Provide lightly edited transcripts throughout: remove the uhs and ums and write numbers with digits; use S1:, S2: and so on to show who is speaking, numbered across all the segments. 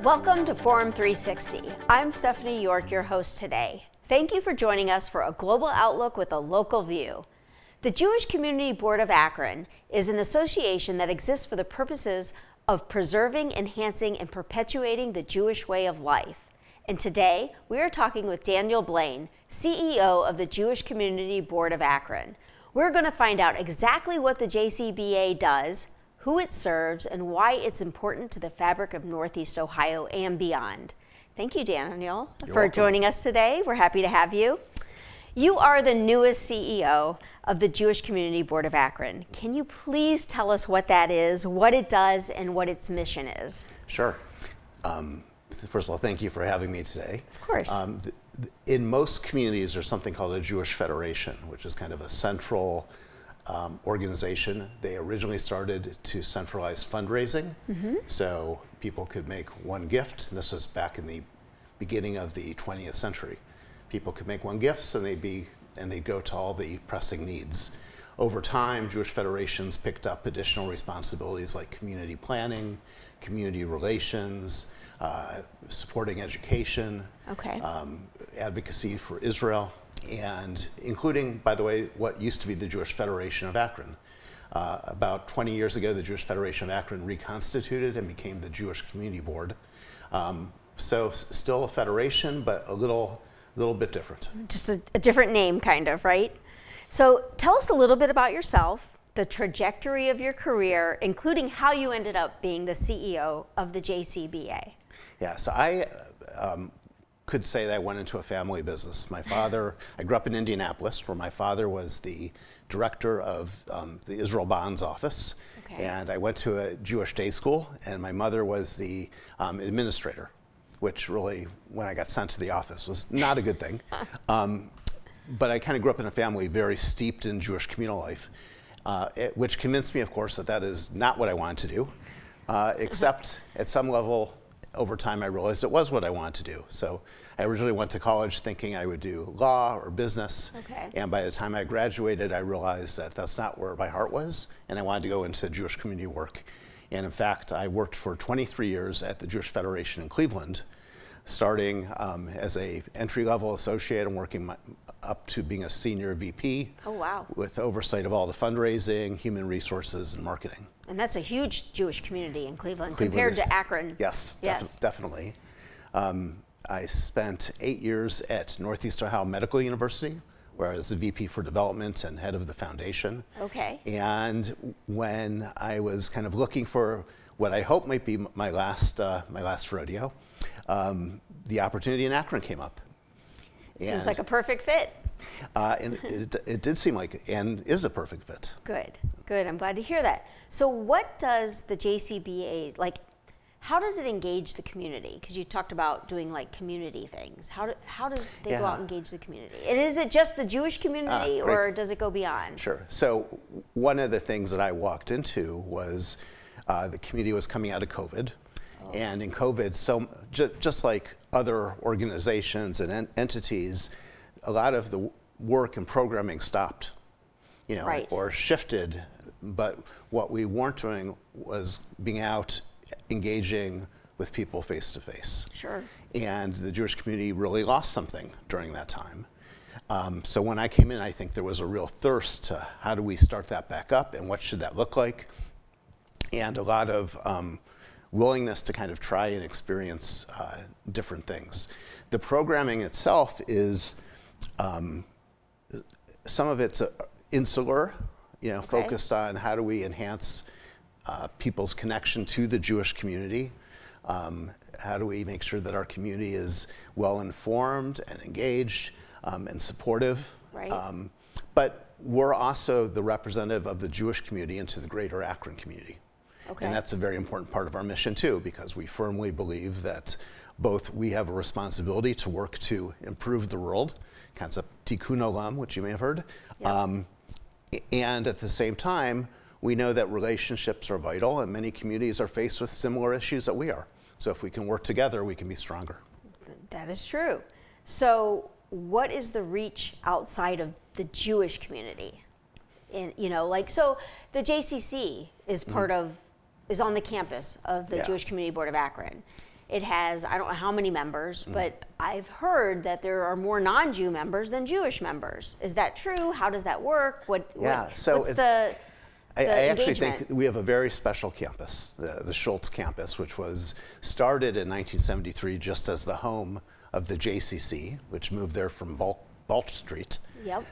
S1: Welcome to Forum 360. I'm Stephanie York, your host today. Thank you for joining us for a global outlook with a local view. The Jewish Community Board of Akron is an association that exists for the purposes of preserving, enhancing, and perpetuating the Jewish way of life. And today, we are talking with Daniel Blain, CEO of the Jewish Community Board of Akron. We're going to find out exactly what the JCBA does, who it serves, and why it's important to the fabric of Northeast Ohio and beyond. Thank you, Daniel, for joining us today. We're happy to have you. You are the newest CEO of the Jewish Community Board of Akron. Can you please tell us what that is, what it does, and what its mission is?
S2: Sure. First of all, thank you for having me today.
S1: Of course.
S2: In most communities, there's something called a Jewish Federation, which is kind of a central organization. They originally started to centralize fundraising, so people could make one gift. And this was back in the beginning of the 20th century. People could make one gift, and they'd go to all the pressing needs. Over time, Jewish federations picked up additional responsibilities like community planning, community relations, supporting education, advocacy for Israel, and including, by the way, what used to be the Jewish Federation of Akron. About 20 years ago, the Jewish Federation of Akron reconstituted and became the Jewish Community Board. So still a federation, but a little bit different.
S1: Just a different name, kind of, right? So tell us a little bit about yourself, the trajectory of your career, including how you ended up being the CEO of the JCBA.
S2: Yeah, so I could say that I went into a family business. My father, I grew up in Indianapolis, where my father was the director of the Israel Bonds office. And I went to a Jewish day school, and my mother was the administrator, which really, when I got sent to the office, was not a good thing. But I kind of grew up in a family very steeped in Jewish communal life, which convinced me, of course, that that is not what I wanted to do, except at some level, over time, I realized it was what I wanted to do. So I originally went to college thinking I would do law or business. And by the time I graduated, I realized that that's not where my heart was, and I wanted to go into Jewish community work. And in fact, I worked for 23 years at the Jewish Federation in Cleveland, starting as a entry-level associate and working up to being a senior VP.
S1: Oh, wow.
S2: With oversight of all the fundraising, human resources, and marketing.
S1: And that's a huge Jewish community in Cleveland compared to Akron.
S2: Yes, definitely. I spent 8 years at Northeast Ohio Medical University, where I was the VP for development and head of the foundation. And when I was kind of looking for what I hope might be my last rodeo, the opportunity in Akron came up.
S1: Seems like a perfect fit.
S2: And it did seem like, and is a perfect fit.
S1: Good, good. I'm glad to hear that. So what does the JCBA, like, how does it engage the community? Because you talked about doing like community things. How do they go out and engage the community? And is it just the Jewish community, or does it go beyond?
S2: Sure. So one of the things that I walked into was the community was coming out of COVID. And in COVID, so just like other organizations and entities, a lot of the work and programming stopped, or shifted. But what we weren't doing was being out, engaging with people face to face.
S1: Sure.
S2: And the Jewish community really lost something during that time. So when I came in, I think there was a real thirst to how do we start that back up, and what should that look like, and a lot of willingness to kind of try and experience different things. The programming itself is, some of it's insular, focused on how do we enhance people's connection to the Jewish community. How do we make sure that our community is well informed and engaged and supportive. But we're also the representative of the Jewish community into the greater Akron community. And that's a very important part of our mission too, because we firmly believe that both we have a responsibility to work to improve the world, concept tikkun olam, which you may have heard, and at the same time, we know that relationships are vital, and many communities are faced with similar issues that we are. So if we can work together, we can be stronger.
S1: That is true. So what is the reach outside of the Jewish community? So the JCC is part of, is on the campus of the Jewish Community Board of Akron. It has, I don't know how many members, but I've heard that there are more non-Jew members than Jewish members. Is that true? How does that work? What's the
S2: I actually
S1: engagement?
S2: think we have a very special campus, the Schultz campus, which was started in 1973 just as the home of the JCC, which moved there from Balch Street.
S1: Yep.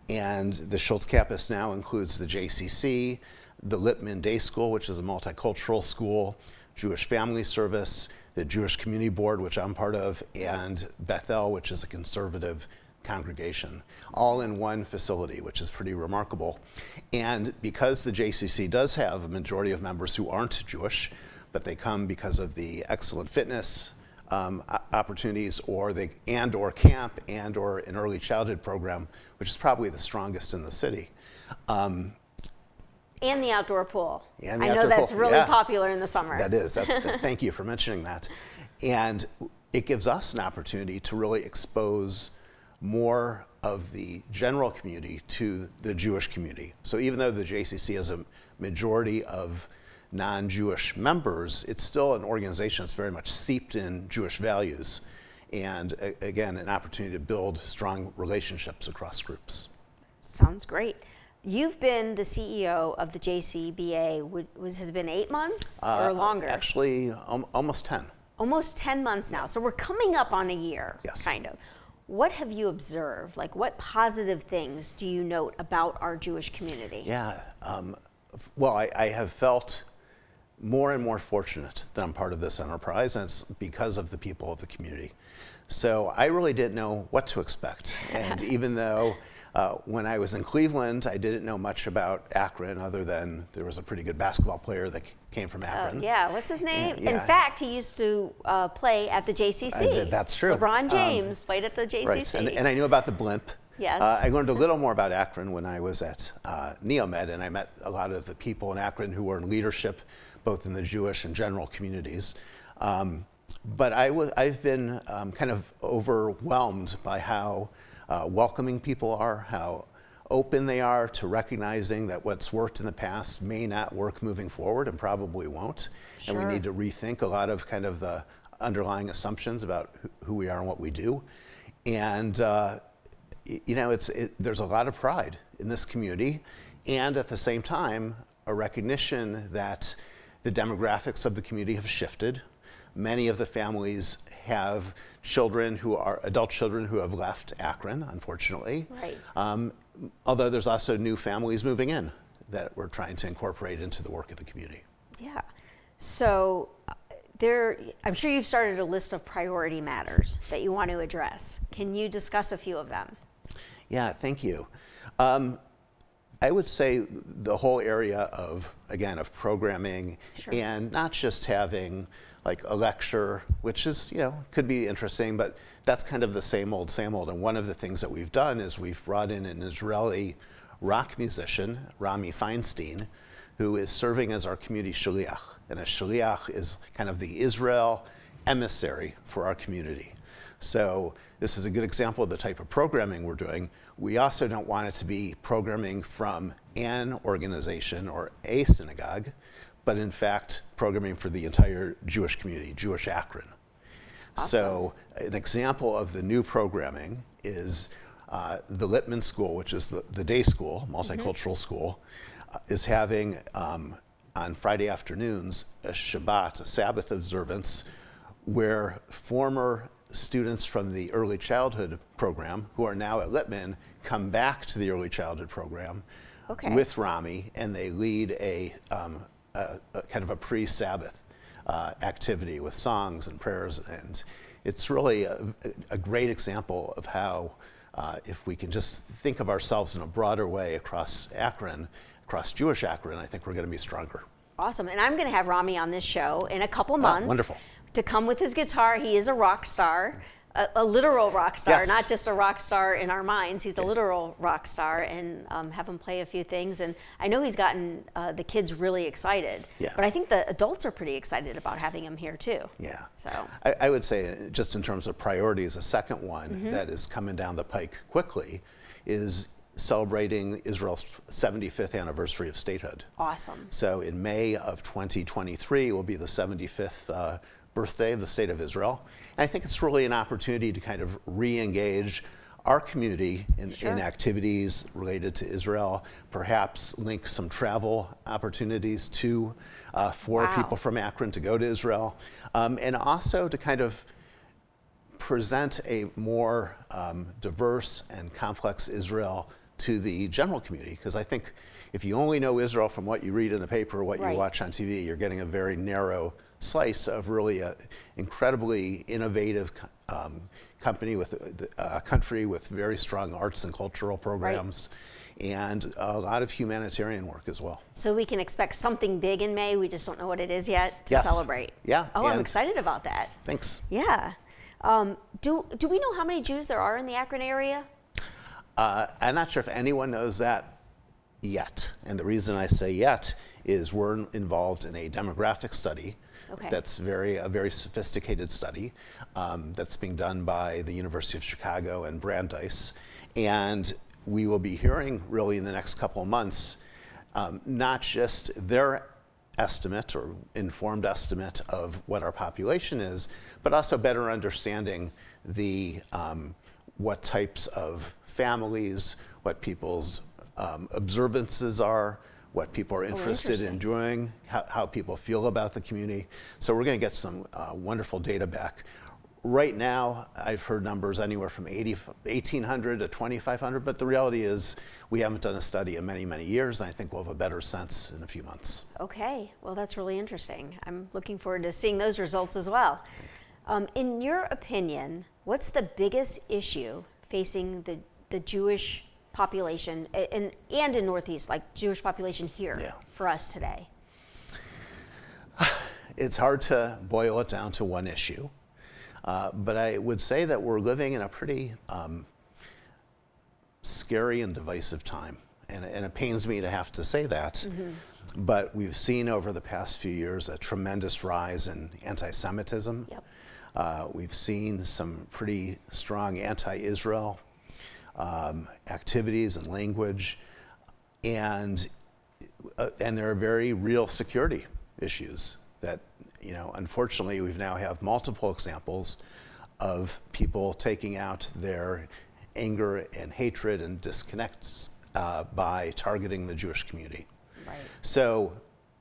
S2: And the Schultz campus now includes the JCC, the Lippman Day School, which is a multicultural school, Jewish Family Service, the Jewish Community Board, which I'm part of, and Bethel, which is a conservative congregation, all in one facility, which is pretty remarkable. And because the JCC does have a majority of members who aren't Jewish, but they come because of the excellent fitness opportunities, or camp or an early childhood program, which is probably the strongest in the city.
S1: And the outdoor pool.
S2: And the
S1: I know
S2: outdoor
S1: that's
S2: pool,
S1: really
S2: yeah.
S1: popular in the summer.
S2: That is. Thank you for mentioning that. And it gives us an opportunity to really expose more of the general community to the Jewish community. So even though the JCC has a majority of non-Jewish members, it's still an organization that's very much steeped in Jewish values. And again, an opportunity to build strong relationships across groups.
S1: Sounds great. You've been the CEO of the JCBA, has it been 8 months or longer?
S2: Actually, almost 10.
S1: Almost 10 months now. So we're coming up on a year,
S2: Yes.
S1: kind of. What have you observed? Like, what positive things do you note about our Jewish community?
S2: Yeah, well, I have felt more and more fortunate that I'm part of this enterprise, and it's because of the people of the community. So I really didn't know what to expect. And even though when I was in Cleveland, I didn't know much about Akron other than there was a pretty good basketball player that came from Akron.
S1: Yeah, what's his name?
S2: Yeah.
S1: In fact, he used to play at the JCC.
S2: That's true.
S1: LeBron James played at the JCC.
S2: Right, and I knew about the blimp.
S1: Yes.
S2: I learned a little more about Akron when I was at Neomed, and I met a lot of the people in Akron who were in leadership, both in the Jewish and general communities. But I've been kind of overwhelmed by how welcoming people are, how open they are to recognizing that what's worked in the past may not work moving forward and probably won't.
S1: Sure.
S2: And we need to rethink a lot of kind of the underlying assumptions about who we are and what we do. And you know, there's a lot of pride in this community, and at the same time, a recognition that the demographics of the community have shifted. Many of the families have children who are adult children who have left Akron, unfortunately.
S1: Right.
S2: Although there's also new families moving in that we're trying to incorporate into the work of the community.
S1: Yeah. So I'm sure you've started a list of priority matters that you want to address. Can you discuss a few of them?
S2: Yeah, thank you. I would say the whole area of programming,
S1: Sure.
S2: and not just having like a lecture, which is, could be interesting, but that's kind of the same old, same old. And one of the things that we've done is we've brought in an Israeli rock musician, Rami Feinstein, who is serving as our community shaliach. And a shaliach is kind of the Israel emissary for our community. So this is a good example of the type of programming we're doing. We also don't want it to be programming from an organization or a synagogue, but in fact, programming for the entire Jewish community, Jewish Akron.
S1: Awesome. So
S2: an example of the new programming is the Lippman School, which is the day school, multicultural school, is having on Friday afternoons a Shabbat, a Sabbath observance, where former students from the early childhood program who are now at Lippman come back to the early childhood program with Rami, and they lead a kind of a pre-Sabbath activity with songs and prayers. And it's really a great example of how if we can just think of ourselves in a broader way across Akron, across Jewish Akron, I think we're going to be stronger.
S1: Awesome. And I'm going to have Rami on this show in a couple months.
S2: Wonderful.
S1: To come with his guitar. He is a rock star, a literal rock star,
S2: Yes.
S1: not just a rock star in our minds. He's a literal rock star, and have him play a few things. And I know he's gotten the kids really excited.
S2: Yeah.
S1: But I think the adults are pretty excited about having him here too.
S2: Yeah.
S1: So
S2: I would say, just in terms of priorities, a second one that is coming down the pike quickly is celebrating Israel's 75th anniversary of statehood.
S1: awesome.
S2: So in May of 2023 will be the 75th birthday of the State of Israel. And I think it's really an opportunity to kind of re-engage our community in activities related to Israel, perhaps link some travel opportunities to for people from Akron to go to Israel, and also to kind of present a more diverse and complex Israel to the general community. Because I think if you only know Israel from what you read in the paper, what you watch on TV, you're getting a very narrow slice of really an incredibly innovative country with very strong arts and cultural programs, and a lot of humanitarian work as well.
S1: So we can expect something big in May. We just don't know what it is yet to celebrate.
S2: Yeah.
S1: Oh, I'm excited about that.
S2: Thanks.
S1: Yeah. Do we know how many Jews there are in the Akron area?
S2: I'm not sure if anyone knows that yet. And the reason I say yet is we're involved in a demographic study that's a very sophisticated study that's being done by the University of Chicago and Brandeis. And we will be hearing really in the next couple of months, not just their estimate or informed estimate of what our population is, but also better understanding the what types of families, what people's observances are, what people are interested in doing, how people feel about the community. So we're going to get some wonderful data back. Right now, I've heard numbers anywhere from 1,800 to 2,500, but the reality is we haven't done a study in many, many years, and I think we'll have a better sense in a few months. Okay, well, that's really interesting. I'm looking forward to seeing those results as well. In your opinion, what's the biggest issue facing the Jewish population and in Northeast, like Jewish population here for us today? It's hard to boil it down to one issue. But I would say that we're living in a pretty scary and divisive time. And it pains me to have to say that. But we've seen over the past few years a tremendous rise in anti-Semitism. We've seen some pretty strong anti-Israel activities and language. And there are very real security issues that, unfortunately, we now have multiple examples of people taking out their anger and hatred and disconnects by targeting the Jewish community. So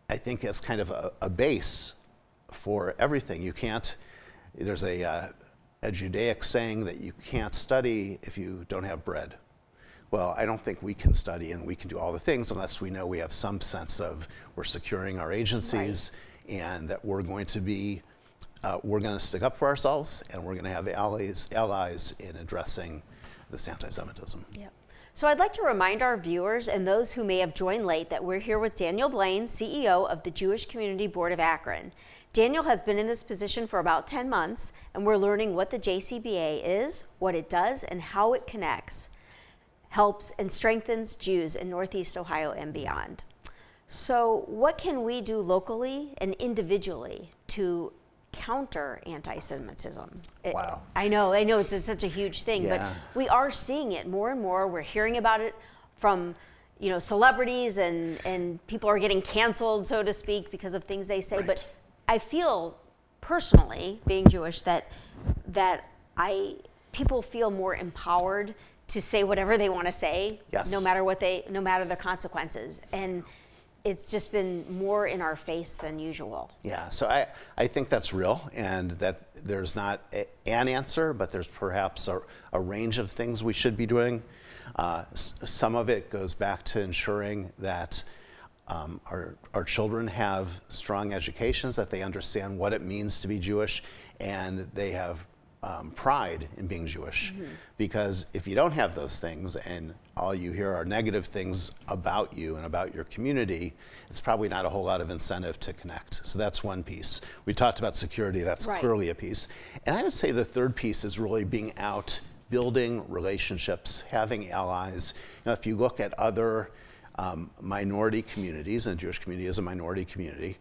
S2: I think it's kind of a base for everything. You can't, there's a Judaic saying that you can't study if you don't have bread. Well, I don't think we can study and we can do all the things unless we know we have some sense of we're securing our agencies and that we're going to be, we're going to stick up for ourselves and we're going to have allies in addressing this anti-Semitism. So I'd like to remind our viewers and those who may have joined late that we're here with Daniel Blain, CEO of the Jewish Community Board of Akron. Daniel has been in this position for about 10 months, and we're learning what the JCBA is, what it does, and how it connects, helps, and strengthens Jews in Northeast Ohio and beyond. So what can we do locally and individually to counter anti-Semitism? Wow. I know it's such a huge thing, but we are seeing it more and more. We're hearing about it from celebrities and people are getting canceled, so to speak, because of things they say. But I feel personally, being Jewish, that people feel more empowered to say whatever they want to say, no matter the consequences. And it's just been more in our face than usual. So I think that's real, and that there's not an answer, but there's perhaps a range of things we should be doing. Some of it goes back to ensuring that our children have strong educations, that they understand what it means to be Jewish, and they have pride in being Jewish. Because if you don't have those things and all you hear are negative things about you and about your community, it's probably not a whole lot of incentive to connect. So that's one piece. We talked about security, that's clearly a piece. And I would say the third piece is really being out, building relationships, having allies. If you look at other minority communities, and the Jewish community is a minority community,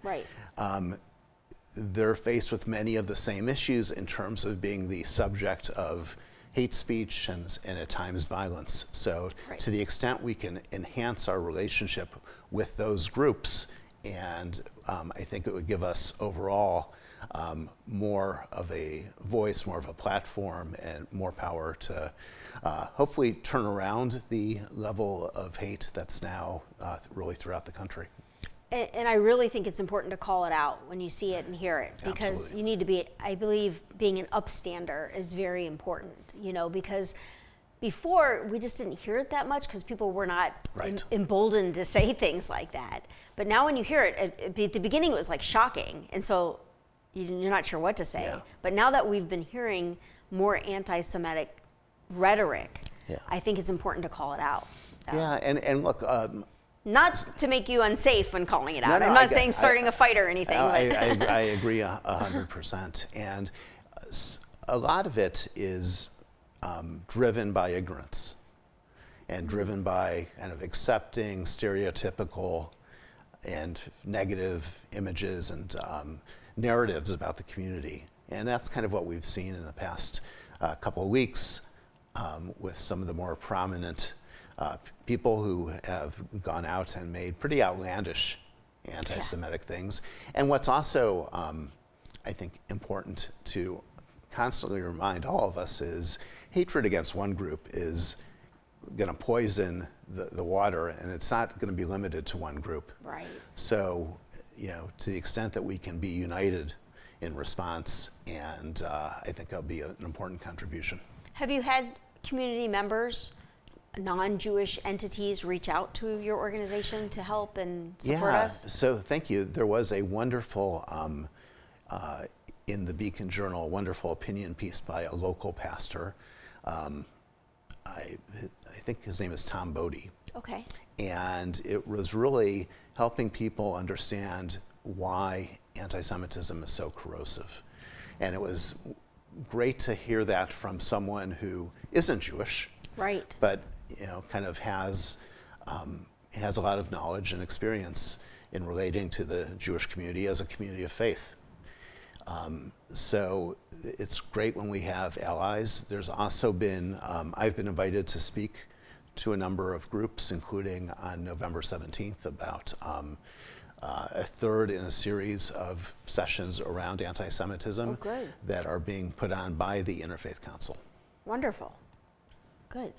S2: they're faced with many of the same issues in terms of being the subject of hate speech and at times violence. So to the extent we can enhance our relationship with those groups, and I think it would give us overall more of a voice, more of a platform, and more power to hopefully turn around the level of hate that's now really throughout the country.
S1: And I really think it's important to call it out when you see it and hear it, because
S2: Absolutely.
S1: you need to be, I believe being an upstander is very important, because before we just didn't hear it that much because people were not
S2: Right.
S1: emboldened to say things like that. But now when you hear it, at the beginning it was like shocking, and so you're not sure what to say.
S2: Yeah.
S1: But now that we've been hearing more anti-Semitic rhetoric,
S2: Yeah.
S1: I think it's important to call it out.
S2: Yeah, and look,
S1: Not to make you unsafe when calling it out.
S2: No,
S1: I'm not saying starting a fight or anything.
S2: I agree 100%. And a lot of it is driven by ignorance and driven by kind of accepting stereotypical and negative images and narratives about the community. And that's kind of what we've seen in the past couple of weeks with some of the more prominent people who have gone out and made pretty outlandish anti-Semitic things. And what's also, I think, important to constantly remind all of us is hatred against one group is going to poison the water, and it's not going to be limited to one group.
S1: Right.
S2: So, to the extent that we can be united in response, and I think that'll be an important contribution.
S1: Have you had community members, non-Jewish entities, reach out to your organization to help and support us?
S2: So thank you. There was a wonderful, in the Beacon Journal, a wonderful opinion piece by a local pastor. I think his name is Tom Bodie.
S1: Okay.
S2: And it was really helping people understand why anti-Semitism is so corrosive. And it was great to hear that from someone who isn't Jewish,
S1: Right.
S2: but kind of has a lot of knowledge and experience in relating to the Jewish community as a community of faith. So it's great when we have allies. There's also been, I've been invited to speak to a number of groups, including on November 17th about a third in a series of sessions around anti-Semitism that are being put on by the Interfaith Council.
S1: Wonderful. Good.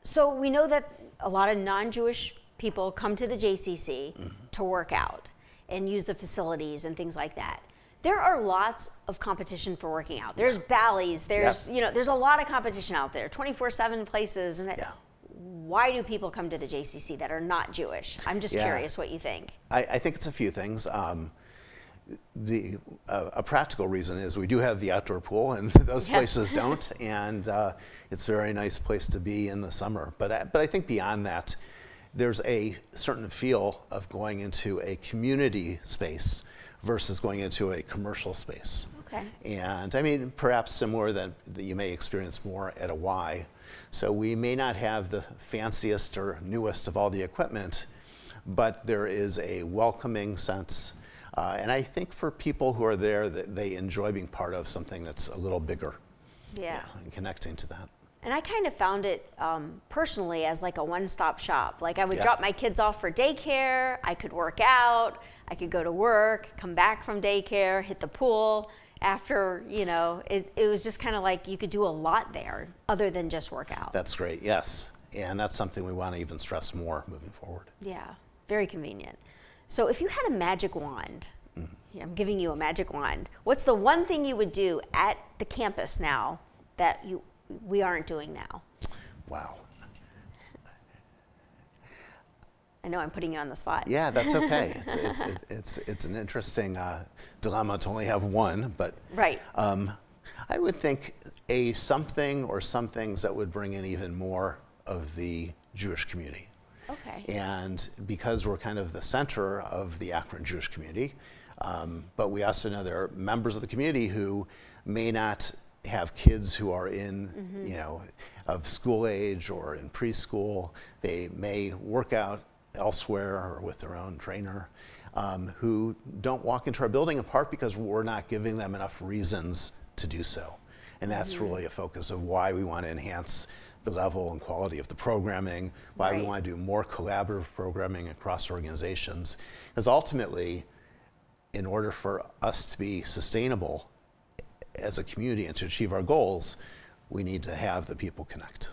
S1: So we know that a lot of non-Jewish people come to the JCC to work out and use the facilities and things like that. There are lots of competition for working out. There's Bally's, there's, there's a lot of competition out there, 24/7 places. And why do people come to the JCC that are not Jewish? I'm just curious what you think.
S2: I think it's a few things. A practical reason is we do have the outdoor pool, and those places don't, and it's a very nice place to be in the summer. But I think beyond that, there's a certain feel of going into a community space versus going into a commercial space.
S1: Okay.
S2: And I mean, perhaps similar that you may experience more at a Y. So we may not have the fanciest or newest of all the equipment, but there is a welcoming sense. And I think for people who are there, that they enjoy being part of something that's a little bigger. And connecting to that.
S1: And I kind of found it personally as like a one-stop shop. Like I would drop my kids off for daycare, I could work out, I could go to work, come back from daycare, hit the pool. After, it was just kind of like you could do a lot there other than just work out.
S2: That's great, yes. And that's something we want to even stress more moving forward.
S1: Yeah, very convenient. So if you had a magic wand, I'm giving you a magic wand, what's the one thing you would do at the campus now that we aren't doing now?
S2: Wow.
S1: I know I'm putting you on the spot.
S2: Yeah, that's okay. It's an interesting dilemma to only have one, but
S1: right.
S2: I would think a something or some things that would bring in even more of the Jewish community.
S1: Okay.
S2: And because we're kind of the center of the Akron Jewish community, but we also know there are members of the community who may not have kids who are in, of school age or in preschool. They may work out elsewhere or with their own trainer, who don't walk into our building, in part because we're not giving them enough reasons to do so. And that's really a focus of why we want to enhance the level and quality of the programming, why we want to do more collaborative programming across organizations. Because ultimately, in order for us to be sustainable as a community and to achieve our goals, we need to have the people connect.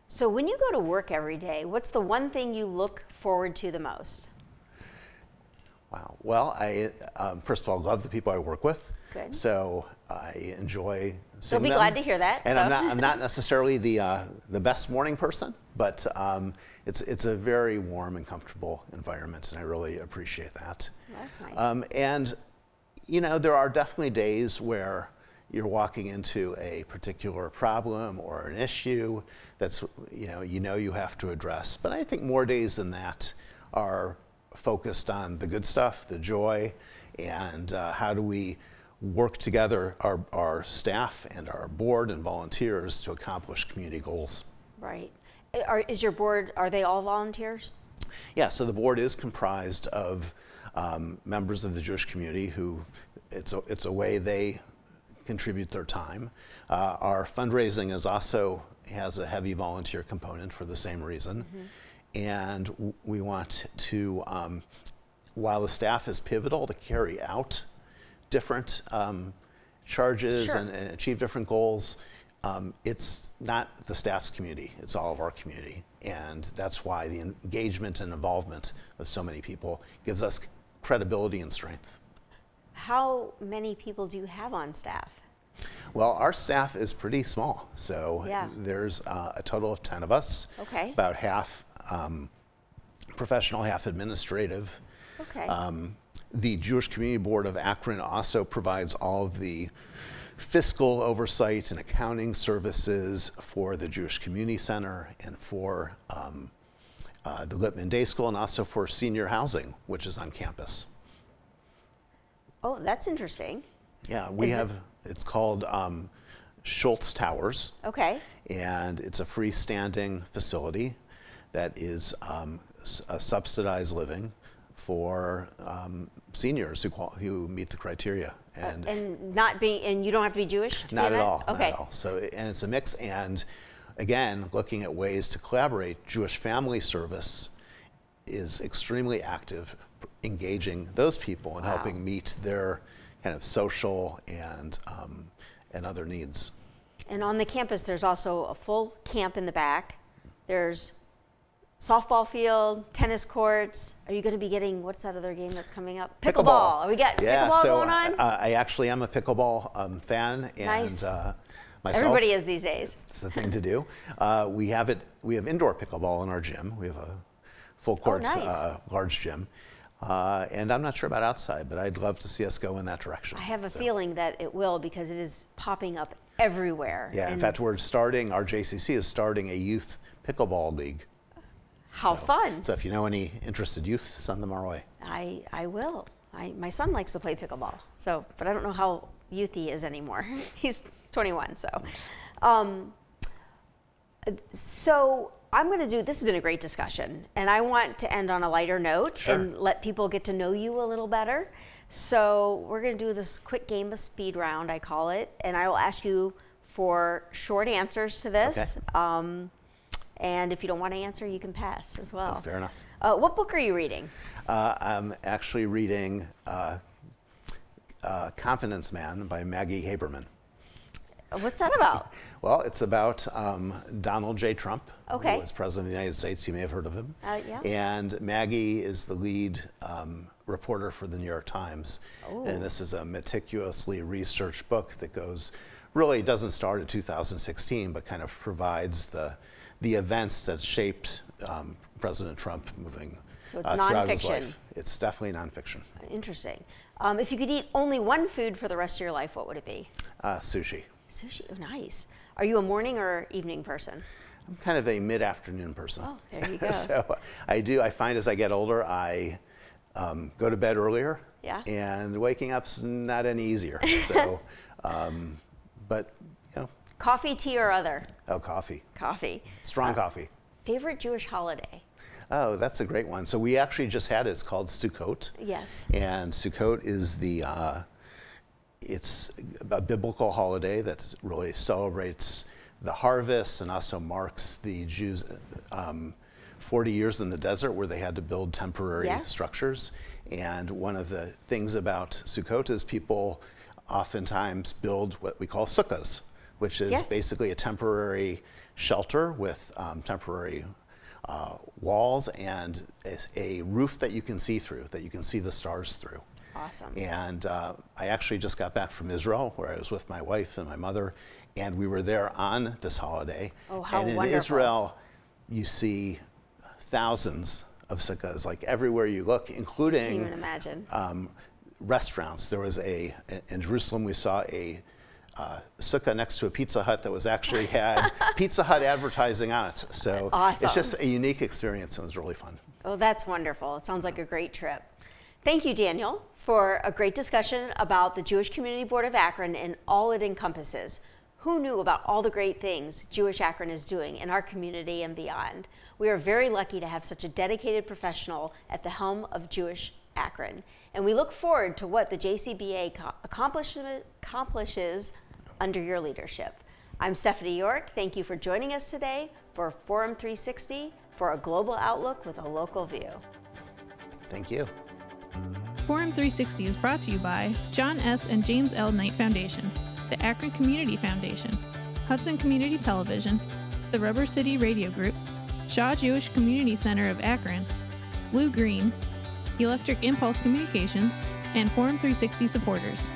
S1: So when you go to work every day, what's the one thing you look forward to the most?
S2: Wow. Well, I first of all love the people I work with.
S1: Good.
S2: So I enjoy
S1: So
S2: seeing
S1: be
S2: them.
S1: glad to hear that.
S2: And
S1: so.
S2: I'm not necessarily the best morning person, but it's a very warm and comfortable environment, and I really appreciate that.
S1: That's nice.
S2: And there are definitely days where you're walking into a particular problem or an issue that's you have to address. But I think more days than that are focused on the good stuff, the joy, and how do we work together, our staff and our board and volunteers, to accomplish community goals.
S1: Right. Is your board, are they all volunteers?
S2: Yeah, so the board is comprised of members of the Jewish community who, it's a way they contribute their time. Our fundraising has a heavy volunteer component for the same reason. Mm-hmm. And we want to, while the staff is pivotal to carry out different charges
S1: Sure.
S2: and achieve different goals, it's not the staff's community, it's all of our community. And that's why the engagement and involvement of so many people gives us credibility and strength.
S1: How many people do you have on staff?
S2: Well, our staff is pretty small. So
S1: Yeah.
S2: there's a total of 10 of us.
S1: Okay.
S2: About half professional, half administrative.
S1: Okay.
S2: The Jewish Community Board of Akron also provides all of the fiscal oversight and accounting services for the Jewish Community Center and for the Lippman Day School, and also for senior housing, which is on campus.
S1: Oh, that's interesting.
S2: Yeah, it's called Schultz Towers.
S1: Okay.
S2: And it's a freestanding facility that is a subsidized living for seniors who meet the criteria. And
S1: you don't have to be Jewish to be
S2: not
S1: in
S2: at
S1: that?
S2: all.
S1: Okay.
S2: Not at all. So, and it's a mix. And again, looking at ways to collaborate, Jewish Family Service is extremely active, engaging those people and
S1: Wow.
S2: helping meet their kind of social and other needs.
S1: And on the campus, there's also a full camp in the back. There's softball field, tennis courts. Are you going to be getting, what's that other game that's coming up? Pickleball. Are we got pickleball going on?
S2: I actually am a pickleball fan, and
S1: Nice.
S2: myself.
S1: Everybody is these days.
S2: It's the thing to do. We have indoor pickleball in our gym. We have a full court,
S1: nice.
S2: Large gym. And I'm not sure about outside, but I'd love to see us go in that direction.
S1: I have a feeling that it will, because it is popping up everywhere.
S2: Yeah, in fact, our JCC is starting a youth pickleball league.
S1: How fun.
S2: So if you know any interested youth, send them our way.
S1: I will. My son likes to play pickleball, but I don't know how youth he is anymore. He's 21, so. So I'm going to this has been a great discussion, and I want to end on a lighter note.
S2: Sure.
S1: And let people get to know you a little better. So we're going to do this quick game of speed round, I call it, and I will ask you for short answers to this.
S2: Okay.
S1: And if you don't want to answer, you can pass as well.
S2: Oh, fair enough.
S1: What book are you reading?
S2: I'm actually reading Confidence Man by Maggie Haberman.
S1: What's that about?
S2: Well, it's about Donald J. Trump,
S1: Okay.
S2: who was president of the United States. You may have heard of him.
S1: Yeah.
S2: And Maggie is the lead reporter for the New York Times.
S1: Ooh.
S2: And this is a meticulously researched book that really doesn't start in 2016, but kind of provides the events that shaped President Trump moving throughout his life. It's definitely nonfiction.
S1: Interesting. If you could eat only one food for the rest of your life, what would it be?
S2: Sushi.
S1: Sushi. Oh, nice. Are you a morning or evening person?
S2: I'm kind of a mid-afternoon person.
S1: Oh, there you go.
S2: So I find as I get older, I go to bed earlier.
S1: Yeah.
S2: And waking up's not any easier. So, but
S1: Coffee, tea, or other?
S2: Oh, coffee.
S1: Coffee.
S2: Strong coffee.
S1: Favorite Jewish holiday?
S2: Oh, that's a great one. So we actually just had it. It's called Sukkot.
S1: Yes.
S2: And Sukkot is it's a biblical holiday that really celebrates the harvest and also marks the Jews' 40 years in the desert where they had to build temporary
S1: Yes.
S2: structures. And one of the things about Sukkot is people oftentimes build what we call sukkahs, which is basically a temporary shelter with temporary walls and a roof that you can see through, that you can see the stars through.
S1: Awesome.
S2: And I actually just got back from Israel, where I was with my wife and my mother, and we were there on this holiday.
S1: Oh, how
S2: and in
S1: wonderful.
S2: Israel, you see thousands of sukkahs, like everywhere you look, including
S1: Can't even imagine.
S2: Restaurants. There was in Jerusalem, we saw a sukkah next to a Pizza Hut that was actually had Pizza Hut advertising on it. So
S1: awesome.
S2: It's just a unique experience. It was really fun.
S1: Oh, that's wonderful. It sounds like a great trip. Thank you, Daniel, for a great discussion about the Jewish Community Board of Akron and all it encompasses. Who knew about all the great things Jewish Akron is doing in our community and beyond? We are very lucky to have such a dedicated professional at the helm of Jewish Akron, and we look forward to what the JCBA accomplishes under your leadership. I'm Stephanie York. Thank you for joining us today for Forum 360 for a global outlook with a local view.
S2: Thank you.
S3: Forum 360 is brought to you by John S. and James L. Knight Foundation, the Akron Community Foundation, Hudson Community Television, the Rubber City Radio Group, Shaw Jewish Community Center of Akron, Blue Green, Electric Impulse Communications, and Forum 360 supporters.